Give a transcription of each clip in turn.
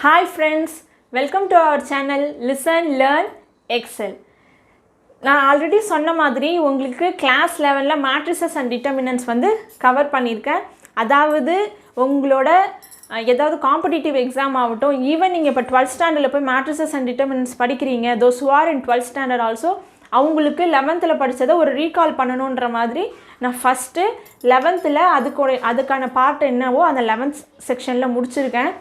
Hi friends, welcome to our channel Listen Learn Excel. நான் already சொன்ன மாதிரி உங்களுக்கு கிளாஸ் லெவலில் மேட்ரிசஸ் அண்ட் டிட்டர்மினன்ட்ஸ் வந்து கவர் பண்ணியிருக்கேன். அதாவது உங்களோட ஏதாவது காம்படிட்டிவ் எக்ஸாம் ஆகட்டும், ஈவன் நீங்கள் இப்போ 12th ஸ்டாண்டர்டில் போய் மேட்ரிசஸ் அண்ட் டிட்டர்மினன்ட்ஸ் படிக்கிறீங்க, those who are in 12th standard also, அவங்களுக்கு 11th படித்ததை ஒரு ரீகால் பண்ணணுன்ற மாதிரி நான் ஃபஸ்ட்டு 11th அதுக்கான பார்ட் என்னவோ அந்த 11th செக்ஷனில் முடிச்சிருக்கேன்.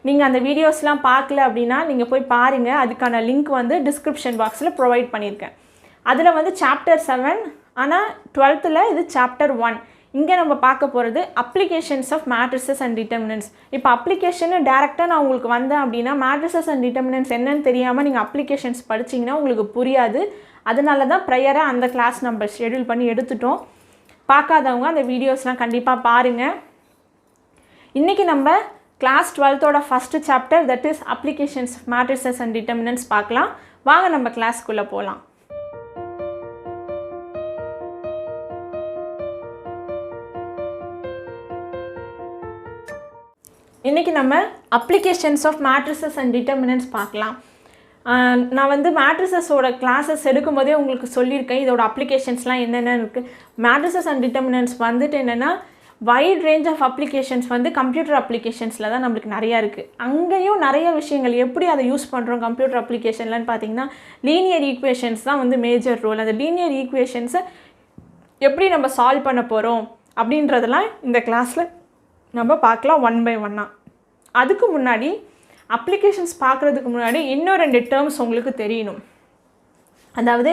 நீங்கள் அந்த வீடியோஸ்லாம் பார்க்கல அப்படின்னா நீங்கள் போய் பாருங்கள். அதுக்கான லிங்க் வந்து டிஸ்கிரிப்ஷன் பாக்ஸில் ப்ரொவைட் பண்ணியிருக்கேன். அதில் வந்து சாப்டர் 7, ஆனால் 12th இது சாப்டர் 1. இங்கே நம்ம பார்க்க போகிறது applications of matrices and determinants. இப்போ அப்ளிகேஷனு டேரெக்டாக நான் உங்களுக்கு வந்தேன் அப்படின்னா மேட்ரிசஸ் அண்ட் டிட்டர்மினன்ட்ஸ் என்னன்னு தெரியாமல் நீங்கள் அப்ளிகேஷன்ஸ் படிச்சிங்கன்னா உங்களுக்கு புரியாது. அதனால தான் ப்ரையராக அந்த கிளாஸ் நம்ம ஷெடியூல் பண்ணி எடுத்துட்டோம். பார்க்காதவங்க அந்த வீடியோஸ்லாம் கண்டிப்பாக பாருங்கள். இன்றைக்கி நம்ம class 12th first chapter, that is applications of matrices and determinants பார்க்கலாம். வாங்க நம்ம கிளாஸ்க்குள்ளே போகலாம். இன்றைக்கி நம்ம applications of matrices and determinants பார்க்கலாம். நான் வந்து மேட்ரிசஸோட கிளாஸஸ் எடுக்கும்போதே உங்களுக்கு சொல்லியிருக்கேன் இதோட அப்ளிகேஷன்ஸ்லாம் என்னென்ன இருக்குது. மேட்ரிசஸ் அண்ட் டிட்டர்மினன்ட்ஸ் வந்துட்டு என்னென்னா வைட் ரேஞ்ச் ஆஃப் அப்ளிகேஷன்ஸ் வந்து கம்ப்யூட்டர் அப்ளிகேஷன்ஸில் தான் நம்மளுக்கு நிறையா இருக்குது. அங்கேயும் நிறைய விஷயங்கள் எப்படி அதை யூஸ் பண்ணுறோம் கம்ப்யூட்டர் அப்ளிகேஷன்லன்னு பார்த்தீங்கன்னா லீனியர் ஈக்குவேஷன்ஸ் தான் வந்து மேஜர் ரோல். அந்த லீனியர் ஈக்குவேஷன்ஸை எப்படி நம்ம சால்வ் பண்ண போகிறோம் அப்படின்றதெல்லாம் இந்த கிளாஸில் நம்ம பார்க்கலாம் ஒன் பை ஒன்னாக. அதுக்கு முன்னாடி அப்ளிகேஷன்ஸ் பார்க்குறதுக்கு முன்னாடி இன்னும் 2 டேர்ம்ஸ் உங்களுக்கு தெரியணும். அதாவது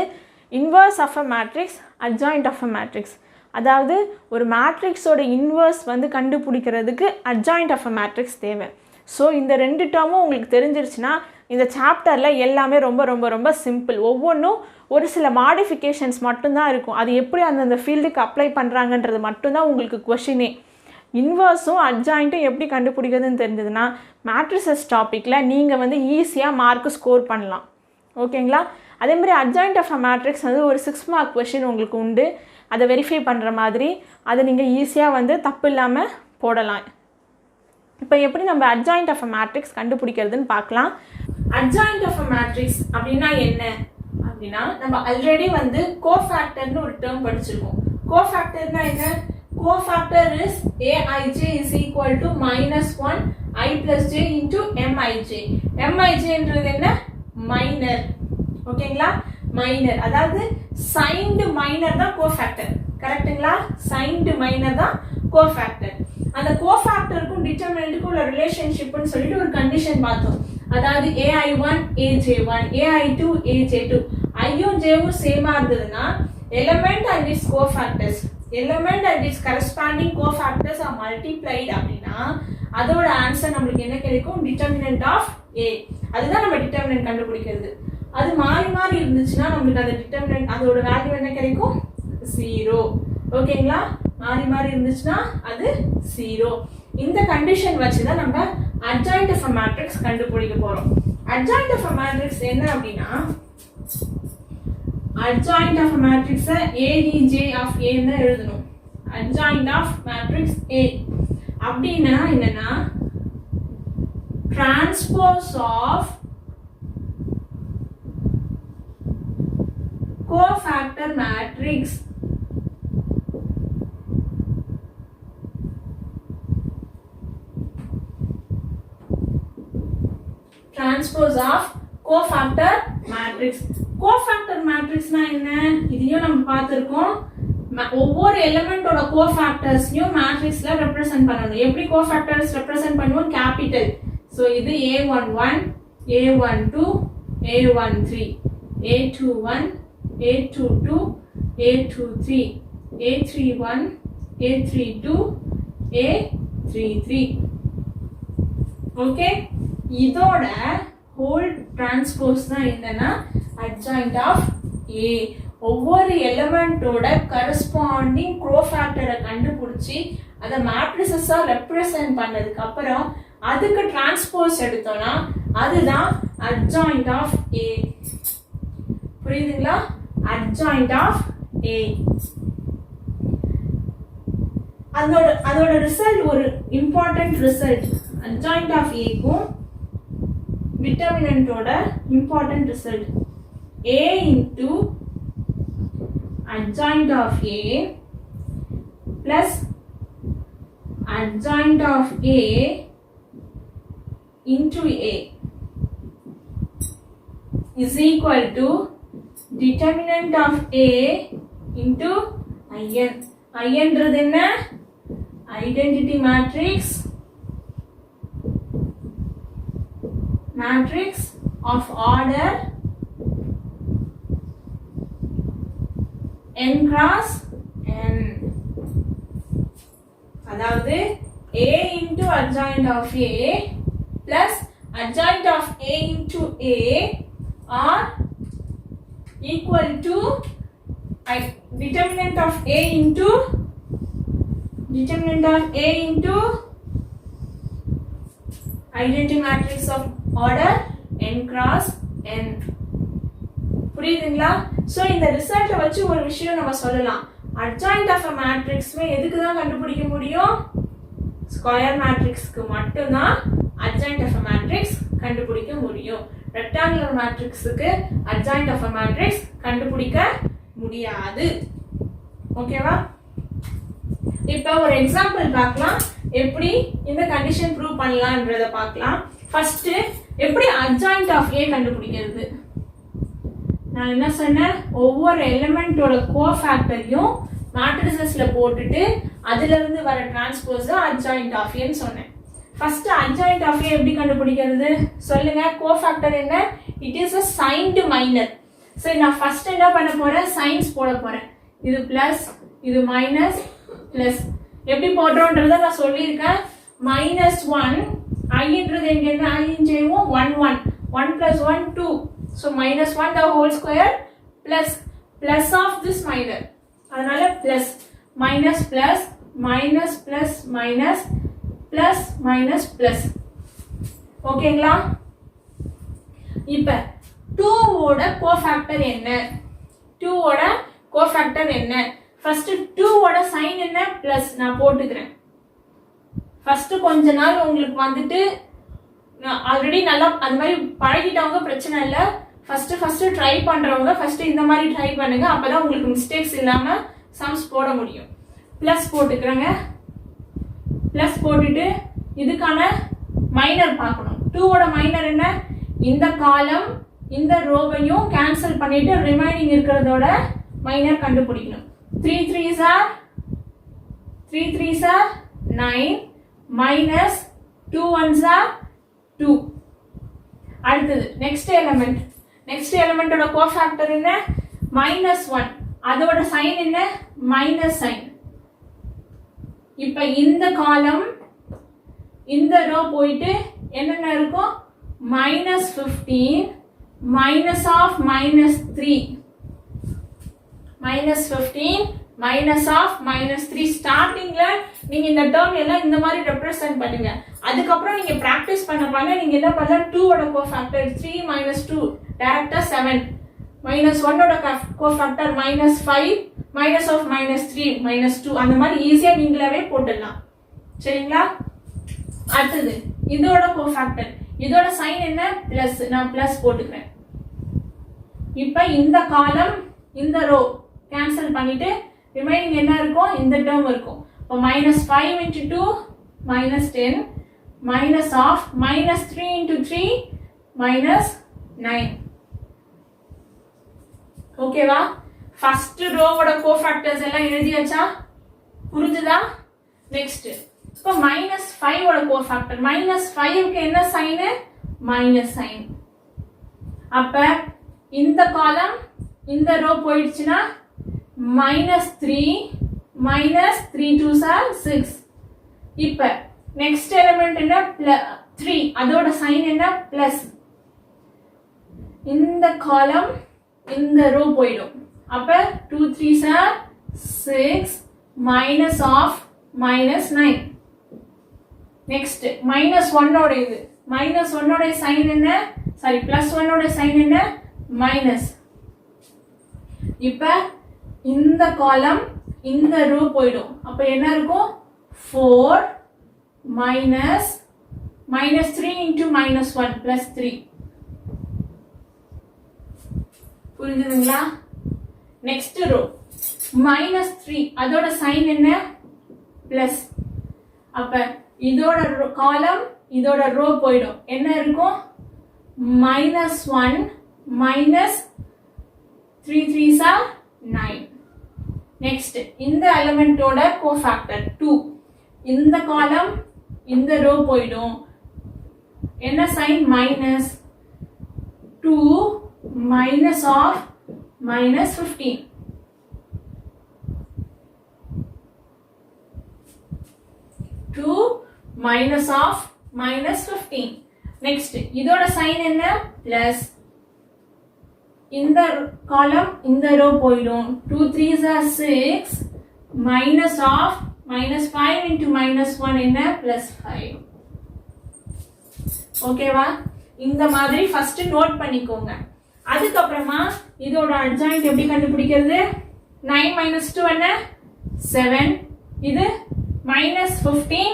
inverse of a matrix, adjoint of a matrix. அதாவது ஒரு மேட்ரிக்ஸோட இன்வர்ஸ் வந்து கண்டுபிடிக்கிறதுக்கு அட்ஜாயிண்ட் ஆஃப் அ மேட்ரிக்ஸ் தேவை. ஸோ இந்த 2 டேர்மும் உங்களுக்கு தெரிஞ்சிருச்சுன்னா இந்த சாப்டரில் எல்லாமே ரொம்ப ரொம்ப ரொம்ப சிம்பிள். ஒவ்வொன்றும் ஒரு சில மாடிஃபிகேஷன்ஸ் மட்டும்தான் இருக்கும். அது எப்படி அந்தந்த ஃபீல்டுக்கு அப்ளை பண்ணுறாங்கன்றது மட்டும்தான் உங்களுக்கு கொஷினே. இன்வர்ஸும் அட்ஜாயிண்ட்டும் எப்படி கண்டுபிடிக்கிறதுன்னு தெரிஞ்சதுன்னா மேட்ரிசஸ் டாப்பிக்கில் நீங்கள் வந்து ஈஸியாக மார்க்கு ஸ்கோர் பண்ணலாம். ஓகேங்களா? அதேமாதிரி அட்ஜாயிண்ட் ஆஃப் அ மேட்ரிக்ஸ் வந்து ஒரு 6 மார்க் கொஷின் உங்களுக்கு உண்டு. அதை வெரிஃபை பண்ணுற மாதிரி அதை நீங்கள் ஈஸியாக வந்து தப்பு இல்லாமல் போடலாம். இப்போ எப்படி நம்ம அட்ஜாயிண்ட் ஆஃப் அ மேட்ரிக்ஸ் கண்டுபிடிக்கிறதுன்னு பார்க்கலாம். அட்ஜாயிண்ட் ஆஃப் அ மேட்ரிக்ஸ் அப்படின்னா என்ன அப்படின்னா, நம்ம ஆல்ரெடி வந்து கோஃபேக்டர்னு ஒரு டேர்ம் படிச்சிருக்கோம். கோஃபேக்டர்னா என்ன? Cofactor is Aij is equal to -1 I plus j into Mij. Mij என்றது என்ன? மைனர். ஓகேங்களா? மைனர், அதாவது சைன்டு மைனர் தான் கோஃபேக்டர். கரெக்ட்டுங்களா? சைன்டு மைனர் தான் கோஃபேக்டர். அந்த கோஃபேக்டருக்கும் டிட்டர்மினன்ட்டுக்கும் உள்ள ரிலேஷன்ஷிப்னு சொல்லிட்டு ஒரு கண்டிஷன் பார்த்தோம். அதாவது ai1 aj1 ai2 aj2 ஐயும் ஜேவும் சேமா இருந்ததுன்னா element and it's cofactors, element and its corresponding cofactors are multiplied அப்படின்னா அதோட ஆன்சர் நம்மளுக்கு என்ன கிடைக்கும்? Determinant of A. அதுதான் நம்ம டிட்டர்மினன்ட் கண்டுபிடிக்கிறது. அது மாறி மாறி இருந்துச்சுன்னா நம்மளுக்கு அந்த டிட்டர்மினன்ட் அதோட வேல்யூ என்ன கிடைக்கும்? 0. ஓகேங்களா? மாறி மாறி இருந்துச்சுன்னா அது 0. இந்த கண்டிஷன் வச்சு தான் நம்ம அட்ஜாயிண்ட் ஆஃப் அ மேட்ரிக்ஸ் கண்டுபிடிக்க போறோம். அட்ஜாயிண்ட் ஆஃப் அ மேட்ரிக்ஸ் என்ன அப்படின்னா, adjoint of a matrix adj of a ன்னு எழுதணும். adjoint of matrix A அப்படினா என்னன்னா transpose of cofactor matrix transpose of cofactor matrix. Cofactor மேட்ரிக்ஸ்னா என்ன? இதையும் நம்ம பார்த்துருக்கோம். ஒவ்வொரு எலிமெண்டோட கோஃபேக்டர்ஸையும் மேட்ரிக்ஸ்ல ரெப்ரசென்ட் பண்ணணும். எப்படி கோஃபேக்டர்ஸ் ரெப்ரசென்ட் பண்ணுவோம்? கேபிட்டல். ஸோ இது a11 a12 a13 a21 a22 a23 a31 a32 a33. Okay, இதோட ஹோல் டிரான்ஸ்போஸ் தான் என்னன்னா adjoint of A. ஒவ்வொரு எலிமெண்டோட கரஸ்பாண்டிங் கோஃபேக்டரை கண்டுபிடிச்சி அதை மேட்ரிசஸா ரெப்ரசென்ட் பண்ணதுக்கு அப்புறம் அதுக்கு டிரான்ஸ்போஸ் எடுத்தோம்னா அதுதான் adjoint of A. புரியுதுங்களா? adjoint of A. அதோட ரிசல்ட் ஒரு important result. adjoint of A க்கும் டிட்டர்மினன்ட்டோட important result a into adjoint of a plus adjoint of a into a is equal to determinant of a into in. Inறது என்ன? Identity matrix of order n cross n. அதாவது a into adjoint of a plus adjoint of a into a are equal to determinant of a into identity matrix of order n cross n. புரியுதுங்களா? So இந்த ரிசல்ட்டை வச்சு ஒரு விஷயம் நம்ம சொல்லலாம். adjoint of a matrix எதுக்கு தான் கண்டுபிடிக்க முடியும்? ஸ்கொயர் மேட்ரிக்ஸ்க்கு மட்டும் தான் adjoint of a matrix கண்டுபிடிக்க முடியும். ரெக்டாங்குலர் மேட்ரிக்ஸ்க்கு adjoint of a matrix கண்டுபிடிக்க முடியாது. ஓகேவா? இப்போ ஒரு எக்ஸாம்பிள் பார்க்கலாம். எப்படி இந்த கண்டிஷன் ப்ரூவ் பண்ணலாம்ன்றத பார்க்கலாம். ஃபர்ஸ்ட் எப்படி adjoint of a கண்டுபிடிக்கிறது? நான் என்ன சொன்னேன்? ஒவ்வொரு எலிமெண்டோட கோஃபேக்டரையும் மேட்ரிசஸ்ல போட்டுட்டு அதில இருந்து வர டிரான்ஸ்போஸ் தான் adjoint of a ன்னு சொன்னேன். ஃபர்ஸ்ட் adjoint of a எப்படி கண்டுபிடிக்கிறது சொல்லுங்க? கோஃபேக்டர் என்ன? It is a signed minor. சரி, நான் ஃபர்ஸ்ட் என்ன பண்ண போறேன்? சைன்ஸ் போட போறேன். இது பிளஸ், இது மைனஸ், பிளஸ். எப்படி போடுறோம்ன்றத நான் சொல்லியிருக்கேன். -1 iன்றது எங்க என்ன? i செய்வோம் 1 1 1 plus 1 2. So -1 the whole square plus of this minor. அதனால plus minus plus minus plus minus plus minus plus. ஓகேங்களா? இப்போ 2 ஓட கோஃபேக்டர் என்ன? 2 ஓட கோஃபேக்டர் என்ன? ஃபர்ஸ்ட் 2 ஓட சைன் என்ன? பிளஸ். நான் போட்டுக்கிறேன். ஃபர்ஸ்ட் கொஞ்ச நாள் உங்களுக்கு வந்துட்டு ஆல்ரெடி நல்லா அந்த மாதிரி பழகிட்டவங்க பிரச்சனை இல்லை. ஃபர்ஸ்ட் ட்ரை பண்றவங்க ஃபர்ஸ்ட் இந்த மாதிரி ட்ரை பண்ணுங்க. அப்பதான் உங்களுக்கு மிஸ்டேக்ஸ் இல்லாம சம்ஸ் போட முடியும். பிளஸ் போட்டுக்கிறேங்க. பிளஸ் போட்டுட்டு இதுக்கான மைனர் பார்க்கணும். 2 ஓட மைனர் என்ன? இந்த காலம் இந்த ரோவையும் கேன்சல் பண்ணிட்டு ரிமைனிங் இருக்கிறதோட மைனர் கண்டுபிடிக்கணும். 3 3s are 9 minus 2 1s are 2. அடுத்தது நெக்ஸ்ட் எலிமெண்டோட கோஃபேக்டர் என்ன? -1. அதோட சைன் என்ன? Minus sign. இப்ப இந்த காலம் இந்த ரோ போயிட்டு என்னென்ன இருக்கும்? -15 minus of -3 -15 minus of -3. ஸ்டார்டிங்ல நீங்க இந்த டேர்ம் எல்லாம் இந்த மாதிரி ரெப்ரசன்ட் பண்ணுங்க. அதுக்கப்புறம் நீங்க பிராக்டிஸ் பண்ண நீங்க என்ன பண்ணலாம்? 2 ஓட கோஃபேக்டர் 3 - 2 டைரக்டா 7 -1 ஓட கோஃபேக்டர் -5 minus of -3 -2 அந்த மாதிரி ஈஸியா நீங்களாவே போட்டுடலாம். சரிங்களா? அடுத்தது இதோட கோஃபேக்டர், இதோட சைன் என்ன? பிளஸ். நான் பிளஸ் போட்டுக்கிறேன். இப்ப இந்த காலம் இந்த ரோ கேன்சல் பண்ணிட்டு ரிமைனிங் என்ன இருக்கும்? இந்த டேர்ம் இருக்கும். இப்போ -5 into 2 -10 minus of -3 into 3 -9. ஓகேவா? ஃபர்ஸ்ட் ரோவோட கோஃபேக்டர்ஸ் எல்லாம் எழுதியாச்சா? புரிஞ்சுதா? நெக்ஸ்ட் இப்போ -5 ஓட கோஃபேக்டர். -5க்கு என்ன சைன்? Minus sign. அப்ப இந்த காலம் இந்த ரோ போயிடுச்சுன்னா -3 -3 2s are 6. இப்ப நெக்ஸ்ட் எலிமெண்ட் என்ன? 3. அதோட சைன் என்ன? பிளஸ். இந்த காலம் இந்த ரோ போயிடும். அப்ப 2 3s are 6 minus of -9. Next -1 ஓட இது -1 ஓட சைன் என்ன? சாரி +1 ஓட சைன் என்ன? மைனஸ். இப்ப இந்த காலம் இந்த ரோ போய்டும். அப்ப என்ன இருக்கும்? 4 minus -3 into -1 +3 புரிஞ்சுதுங்களா? நெக்ஸ்ட் ரோ -3 அதோட சைன் என்ன? பிளஸ். அப்ப இதோட காலம் இதோட ரோ போயிடும். என்ன இருக்கும்? -1 -3 3s are 9. நெக்ஸ்ட் இந்த எலிமெண்டோட கோஃபேக்டர் 2. இந்த காலம் இந்த ரோ போயிடும். என்ன sign? Minus 2 minus of -15. 2 minus of -15. Next இதோட சைன் என்ன? பிளஸ். இந்த காலம் இந்த ரோ போயிடும். 2 3s are 6 minus of -5 into -1 என்ன? +5. ஓகேவா? இந்த மாதிரி ஃபர்ஸ்ட் நோட் பண்ணிக்கோங்க. அதுக்கு அப்புறமா இதோட அட்ஜாயிண்ட் எப்படி கண்டுபிடிக்கிறது? 9 - 2 என்ன? 7. இது -15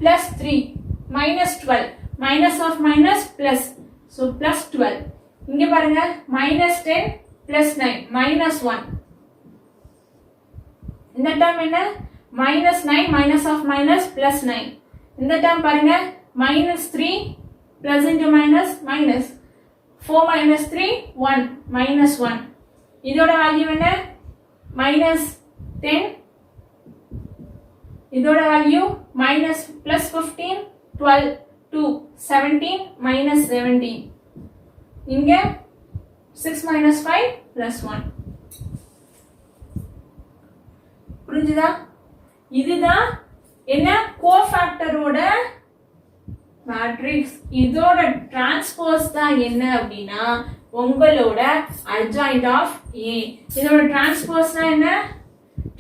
+ 3 -12. minus of minus plus, so +12. இங்க பாருங்க -10 + 9 -1. இந்த டேர்ம் என்ன? -9 minus of minus +9. இந்த டேர்ம் பாருங்க -3 plus into minus minus 4 - 3 1 -1. இதோட வேல்யூ என்ன? -10. இதோட வேல்யூ +15 12 2 17 -17. இங்க 6 - 5 +1. புரிஞ்சுதா? இதுதான் என்ன? கோஃபேக்டரோட மேட்ரிக்ஸ். இதோட டிரான்ஸ்போஸ் தான் என்ன அப்படின்னா உங்களோட அட்ஜாயிண்ட் ஆஃப் A. இதோட டிரான்ஸ்போஸ்னா என்ன?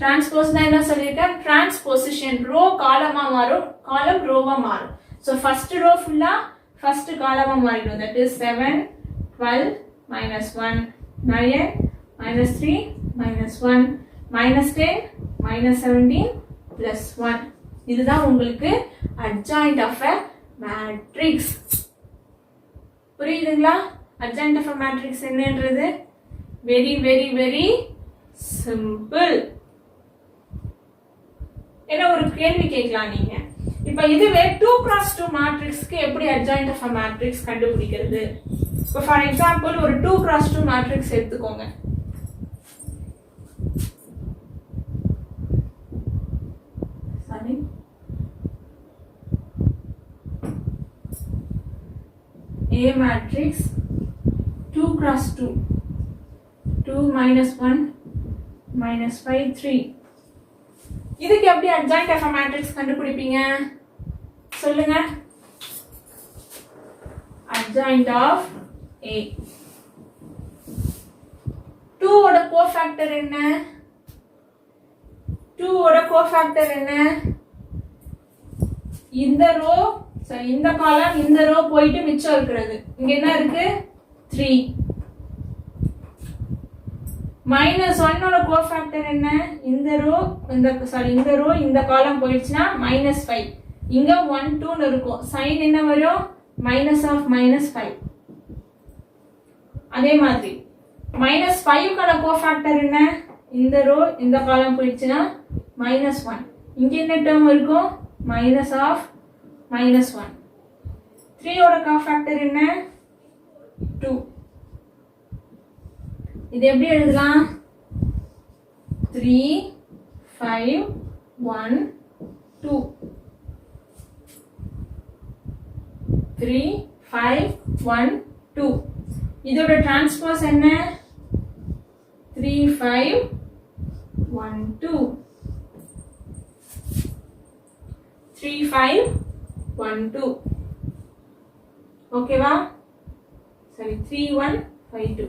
டிரான்ஸ்போஸ்னா என்ன சொல்லிருக்கேன்? டிரான்ஸ்போசிஷன். ரோ காலமா மாறும், காலம் ரோவா மாறும். சோ ஃபர்ஸ்ட் ரோ ஃபுல்லா ஃபர்ஸ்ட் காலமா மாறிடும். That is 7 12 -1 9 -3 -1 -10 -17 +1. இதுதான் உங்களுக்கு அட்ஜாயிண்ட் ஆஃப் a மேட்ரிக்ஸ். புரியுதுங்களா? அட்ஜாயிண்ட் ஆஃப் a மேட்ரிக்ஸ் என்னன்றது வெரி வெரி வெரி சிம்பிள். என்ன ஒரு கேள்வி கேட்கலாம் நீங்க, இப்ப இதுவே 2x2 மேட்ரிக்ஸ்க்கு எப்படி அட்ஜாயிண்ட் ஆஃப் a மேட்ரிக்ஸ் கண்டுபிடிக்கிறது? இப்போ ஃபார் எக்ஸாம்பிள் ஒரு 2x2 மேட்ரிக்ஸ் எடுத்துக்கோங்க. Sorry, A matrix 2x2 2 - 1 -5 3. இதுக்கு எப்படி அட்ஜாயிண்ட் ஆஃப் a மேட்ரிக்ஸ் கண்டுபிடிப்பீங்க சொல்லுங்க? Adjoint of A. 2 ஓட கோஃபேக்டர் என்ன? 2 ஓட கோஃபேக்டர் என்ன? இந்த ரோ இந்த காலம் இந்த ரோ போயிட்டு மிச்சம் இருக்கிறது. இங்க என்ன இருக்கு? 3. -1 ஓட கோஃபேக்டர் என்ன? இந்த ரோ இந்த ரோ இந்த காலம் போயிடுச்சுன்னா -5. இங்க 1 2 இருக்கும். சைன் என்ன வரும்? -5. அதே மாதிரி -5 கான கோஃபேக்டர் என்ன? இந்த ரோ இந்த காலம் போயிடுச்சுன்னா -1. இங்க என்ன டேர்ம் இருக்கும்? -1. 3 ஓட கோஃபேக்டர் என்ன? 2. இது எப்படி எழுதலாம்? 3 5 1 2. 3 5 1 2. இதோட டிரான்ஸ்போஸ் என்ன? 3 5 1 2. 3 5 1 2. ஓகேவா? சரி, 3 1 5 2.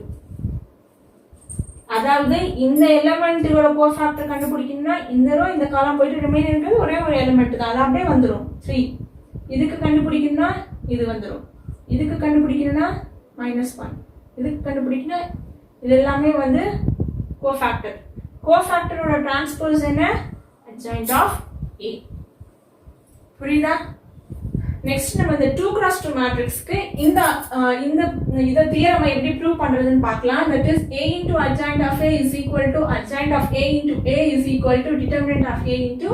அதாவது இந்த எலிமெண்டோட கோஃபேக்டர் கண்டுபிடிக்கணும்னா இந்த ரோ இந்த காலம் போயிட்டு ரிமைனிங் இருக்கிறது ஒரே ஒரு எலிமெண்ட் தான், அது அப்படியே வந்துடும் 3. இதுக்கு கண்டுபிடிக்கணும்னா இது வந்துடும். இதுக்கு கண்டுபிடிக்கணும்னா -1. இதுக்கு கண்டுபிடிக்கணும். இது எல்லாமே வந்து கோஃபேக்டர். கோஃபேக்டரோட டிரான்ஸ்போஸ் என்ன? Adjoint of A. புரியுதா? நெக்ஸ்ட் நம்ம இந்த 2x2 மேட்ரிக்ஸ்க்கு இந்த இத தியரம் எப்படி ப்ரூவ் பண்றதுன்னு பார்க்கலாம். that is a into adjoint of a is equal to adjoint of a into a is equal to determinant of a into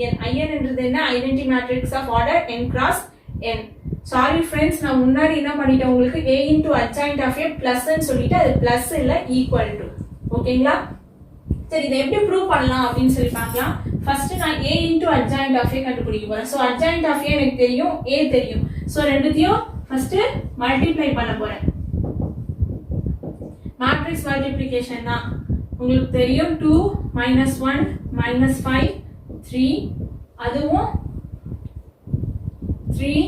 in. in என்றது என்ன? Identity matrix of order n cross n. Sorry friends, நான் முன்னாடி என்ன பண்ணிட்டேன், உங்களுக்கு a into adjoint of a plus ன்னு சொல்லிட்டு அது பிளஸ் இல்ல ஈக்குவல் டு. ஓகேங்களா? சரி, இதை எப்படி ப்ரூவ் பண்ணலாம் அப்படின்னு சொல்லி பார்க்கலாம். ஃபர்ஸ்ட் நான் a into adjoint of a கண்டுபிடிக்க போறேன். சோ adjoint of a எனக்கு தெரியும், a தெரியும். சோ ரெண்டுத்தையும் ஃபர்ஸ்ட் மல்டிப்ளை பண்ண போறேன். மேட்ரிக்ஸ் மல்டிப்ளிகேஷன் தான். உங்களுக்கு தெரியும் 2 -1 -5 3, அதுவும் 3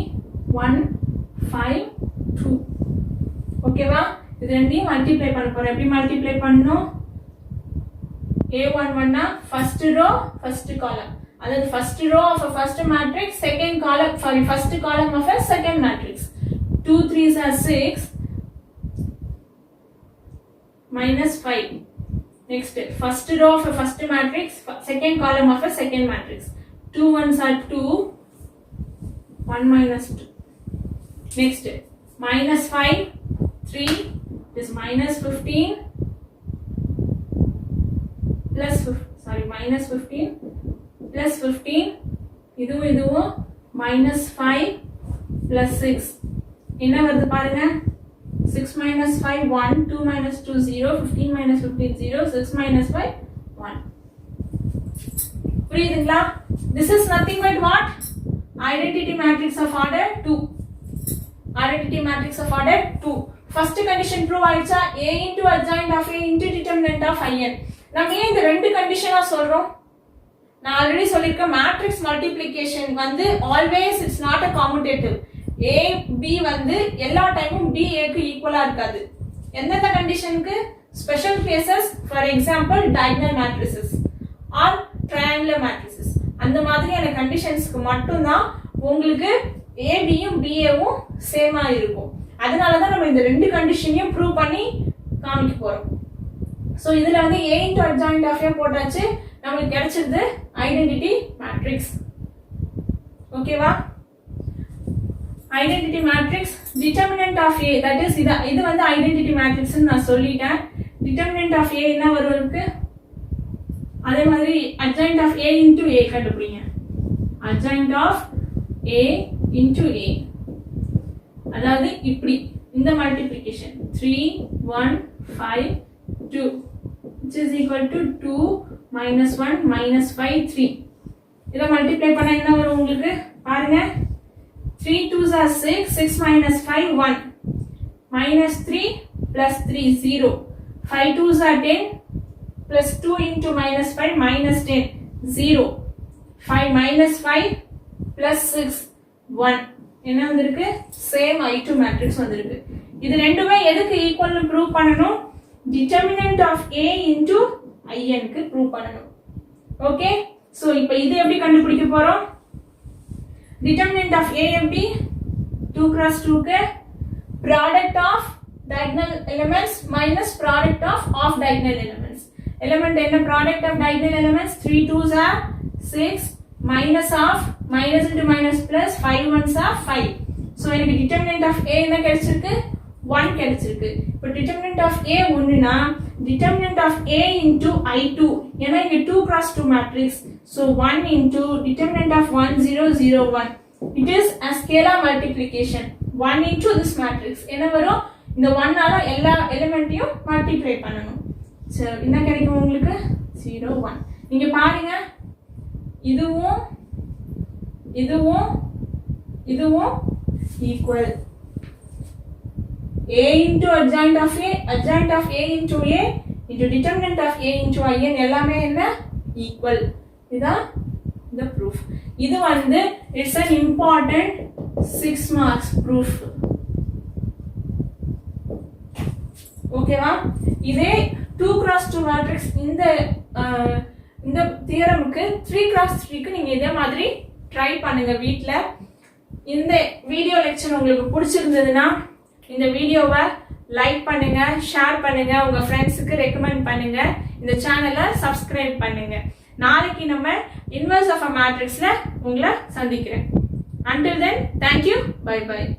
1 5 2. ஓகேவா? இது ரெண்டையும் மல்டிப்ளை பண்ண போறேன். எப்படி மல்டிப்ளை பண்ணனும்? a11 னா first row first column, அதாவது first row of a first matrix, second column, sorry, first column of a second matrix. 2 3s are 6 -5. Next, first row of a first matrix, second column of a second matrix. 2 1s are 2, 1 minus 2. Next, -5 3 is -15 plus -15 plus 15, இதுவும் -5 plus 6 என்ன வருது பாருங்க. 6 minus 5 1, 2 minus 2 0, 15 minus 15 0, 6 minus 5 1. புரியுதுங்களா? This is nothing but what? Identity matrix of order 2. Identity matrix of order 2. First condition prove ஆயிடுச்சா? a into adjoint of a into determinant of in. நம்ம ஏன் இந்த ரெண்டு கண்டிஷனா சொல்றோம்? நான் ஆல்ரெடி சொல்லிருக்கேன், மேட்ரிக்ஸ் மல்டிப்ளிகேஷன் வந்து always it's not a commutative. a b வந்து எல்லா டைமும் b a க்கு ஈக்குவலா இருக்காது. எந்தெந்த கண்டிஷனுக்கு? Special cases, for example diagonal matrices or triangular matrices, அந்த மாதிரியான கண்டிஷன்ஸ்க்கு மட்டும் தான் உங்களுக்கு a b யும் b a வும் சேமா இருக்கும். அதனால தான் நம்ம இந்த ரெண்டு கண்டிஷனையும் ப்ரூவ் பண்ணி காமிக்க போறோம். சோ இதுல வந்து a into adjoint of a போட்டாச்சு, நமக்கு கிடைச்சது ஐடென்டிட்டி மேட்ரிக்ஸ். ஓகேவா? Identity matrix determinant of a, that is இது வந்து ஐடென்டிட்டி மேட்ரிக்ஸ் நான் சொல்லிட்டேன். டிட்டர்மினன்ட் ஆஃப் a என்ன வரும் இருக்கு? அதே மாதிரி adjoint of a into a கண்டுபிடிங்க. adjoint of a into a, அதாவது இப்படி இந்த multiplication 3 1 5 2 which is equal to 2 minus 1 minus 5 3. இத மல்டிப்ளை பண்ணா என்ன வரும் உங்களுக்கு? பாருங்க, 3 2s are 6, 6 minus 5 1, minus 3 plus 3 0, 5 2s are 10 plus 2 into minus 5 minus 10 0, 5 minus 5 plus 6 1. என்ன வந்திருக்கு? சேம் I2 மேட்ரிக்ஸ் வந்திருக்கு. இது ரெண்டுமே எதுக்கு ஈக்குவல்னு ப்ரூவ் பண்ணனும்? determinant of a into in க்கு ப்ரூவ் பண்ணனும். ஓகே? சோ இப்போ இது எப்படி கண்டுபிடிக்க போறோம்? determinant of a எப்படி? 2 cross 2 க்கு product of diagonal elements minus product of off diagonal elements. element என்ன? product of diagonal elements 3 2s are 6 minus of minus into minus plus 5 1s are 5. so எனக்கு determinant of a என்ன கிடைச்சிருக்கு? 1 கிடைச்சிருக்கு. இப்போ determinant of a ஒண்ணுனா determinant of a into I2, ஏன்னா இங்க 2 cross 2 matrix, so 1 into determinant of 1 0 0 1. it is a scalar multiplication. 1 into this matrix என்ன வரும்? இந்த 1 ஆல எல்லா எலிமெண்ட்டையும் மல்டிப்ளை பண்ணனும். சோ என்ன கிடைக்கும் உங்களுக்கு? 0 1. நீங்க பாருங்க, இதுவும் இதுவும் இதுவும் equal. a into adjoint of a, adjoint of a into a into determinant of a into in எல்லாமே என்ன? ஈக்குவல். இதான் the proof. இது வந்து it's an important 6 marks proof. ஓகேவா? இதே 2 cross 2 matrix இந்த தியரமுக்கு 3 cross 3 க்கு நீங்க இதே மாதிரி ட்ரை பண்ணுங்க வீட்ல. இந்த வீடியோ லெக்சர் உங்களுக்கு பிடிச்சிருந்ததுன்னா இந்த வீடியோவை லைக் பண்ணுங்க, ஷேர் பண்ணுங்க, உங்க ஃப்ரெண்ட்ஸுக்கு ரெக்கமெண்ட் பண்ணுங்க, இந்த சேனலை சப்ஸ்கிரைப் பண்ணுங்க. நாளைக்கு நம்ம இன்வெர்ஸ் ஆஃப் a மேட்ரிக்ஸ்ல உங்களை சந்திக்கிறேன். Until then, thank you. Bye bye.